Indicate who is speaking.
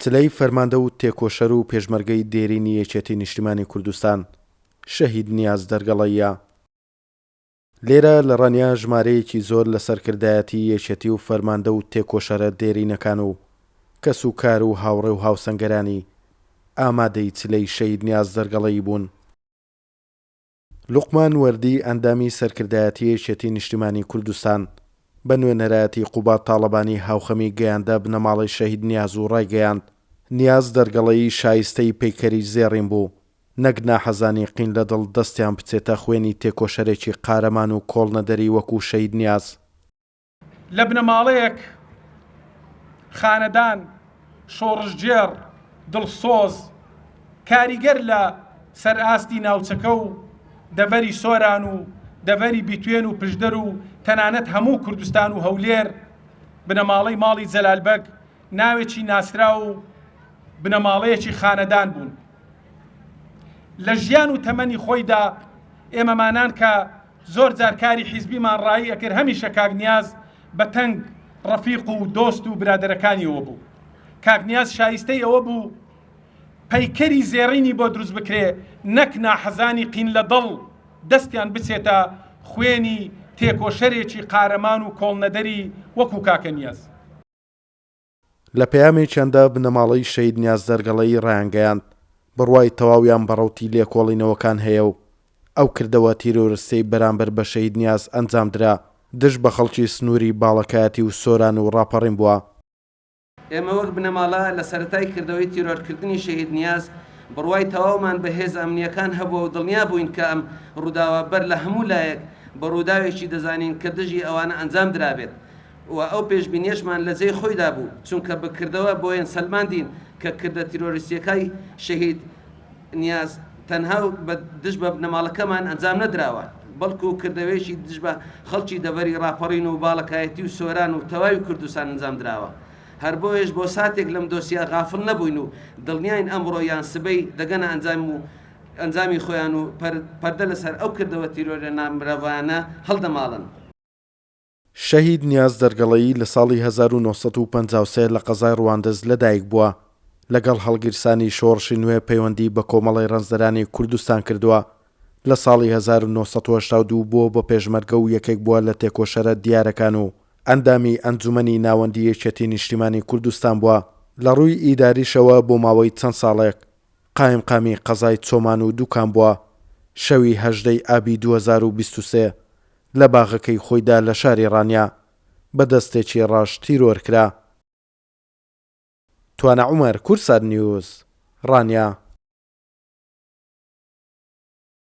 Speaker 1: چلەی فەرماندە و تێکۆشەر و پێشمەرگەی دێرینی یەکێتی نیشتیمانی کوردستان شەهید نیاز دەرگەڵەیە. لێرە لە ڕەنیا ژمارەیەکی زۆر لە سەرکردایەتی یەکێتی و فەرماندە و تێکۆشەرە دێرینەکان و کەس و کار و هاوڕێ و هاوسەنگەرانی ئامادەی چلەی شەهید نیاز دەرگەڵەیی بوون. لوقمان وەردی ئەندامی سەرکردایەتی یەکێتی نیشتیمانی کوردستان بە نوێنەرایەتی قوبات تاڵەبانی هاوخەمی گەیاندە بنەماڵی شەهید نیاز و ڕایگەیاند نیاز دەرگەڵەیی شایستەی پەیکەری زێڕین بوو، نەک ناحەزانی قین لە دڵ دەستیان بچێتە خوێنی تێکۆشەرێکی قارەمان و کۆڵنەدەری وەکو شەهید نیاز.
Speaker 2: لە بنەماڵەیەک خانەدان شۆڕژجێر دڵسۆز کاریگەر لە سەرئاستی ناوچەکە و دەڤەری سۆران و دەڤەری بیتوێن و پشدەر و تەنانەت هەموو کوردستان و هەولێر بنەماڵەی ماڵی جەلالبەگ ناوێکی ناسرا و بنەماڵەیەکی خانەدان بوون. لە ژیان و تەمەنی خۆیدا ئێمەمانان کە زۆر جارکاری حیزبیمان ڕایی ئەکرد هەمیشە کاک نیاز بە تەنگ ڕەفیق و دۆست و برادەرەکانیەوە بوو. کاک نیاز شایستەی ئەوە بوو پەیکەری زێڕینی بۆ دروست بکرێ، نەک ناحەزانی قین لە دڵ دەستیان بچێتە خوێنی تێکۆشەرێکی قارەمان و کۆڵنەدەری وەکو کاکە نیاز.
Speaker 1: لە پەیامێکیاندا بنەماڵەی شەهید نیاز دەرگەڵەیی ڕایانگەیاند بڕوای تەواویان بەڕەوتی لێکۆڵینەوەکان هەیە و ئەو کردەوە تیرۆریستەی بەرامبەر بە شەهید نیاز ئەنجامدرا دژ بە خەڵکی سنووری باڵەکایەتی و سۆران و ڕاپەڕین بووە.
Speaker 3: ئێمە وەک بنەماڵە لە سەرەتای کردەوەی تیرۆرکردنی شەهید نیاز بڕوای تەواومان بەهێز ئەمنیەکان هەبووە و دڵنیا بووین کە ئەم ڕووداوە بەر لە هەموو لایەک بە ڕووداوێکی دەزانین کە دژی ئەوانە ئەنجام درابێت و ئەو پێشبینیەشمان لە جێی خۆیدا بوو، چونکە بکردەوە بۆیان سەلماندین کە کردە تیرۆریستیەکەی شەهید نیاز تەنها بە دژ بە بنەماڵەکەمان ئەنجام نەدراوە، بەڵکو کردەوەیەکی دژ بە خەڵکی دەڤەری ڕاپەڕین و باڵەکایەتی و سۆران و تەواوی کوردستان ئەنجام درراوە. هەر بۆیش بۆ ساتێک لەم دۆسیا غافڵ نەبووین و دڵنیاین ئەمڕۆ یان سبەی دەگەنە ئەنجامی خۆیان و پەردە لەسەر ئەو کردەوە تیرۆرە نامرەوانە هەڵدەماڵن.
Speaker 1: شەهید نیاز دەرگەڵەیی لە ساڵی 1953 لە قەزای ڕواندز لەدایک بووە. لەگەڵ هەڵگیرسانی شۆڕشی نوێ پەیوەندی بە کۆمەڵی ڕەنزەرانی کوردستان کردووە. لە ساڵی 1982 بۆ بە پێشمەرگە و یەکێک بووە لە تێکۆشەرە دیارەکان و ئەندامی ئەنجومەنی ناوەندی یەکێتی نیشتیمانی کوردستان بووە. لە ڕووی ئیداریشەوە بۆ ماوەی چەند ساڵێک قایمقامی قەزای چۆمان و دووکان بووە. شەوی 18 ئابی 2023 لە باغەکەی خۆیدا لە شاری ڕانیا بە دەستێکی ڕاش تیرۆر کرا. توانە عومەر، کورسات نیوز، ڕانیا.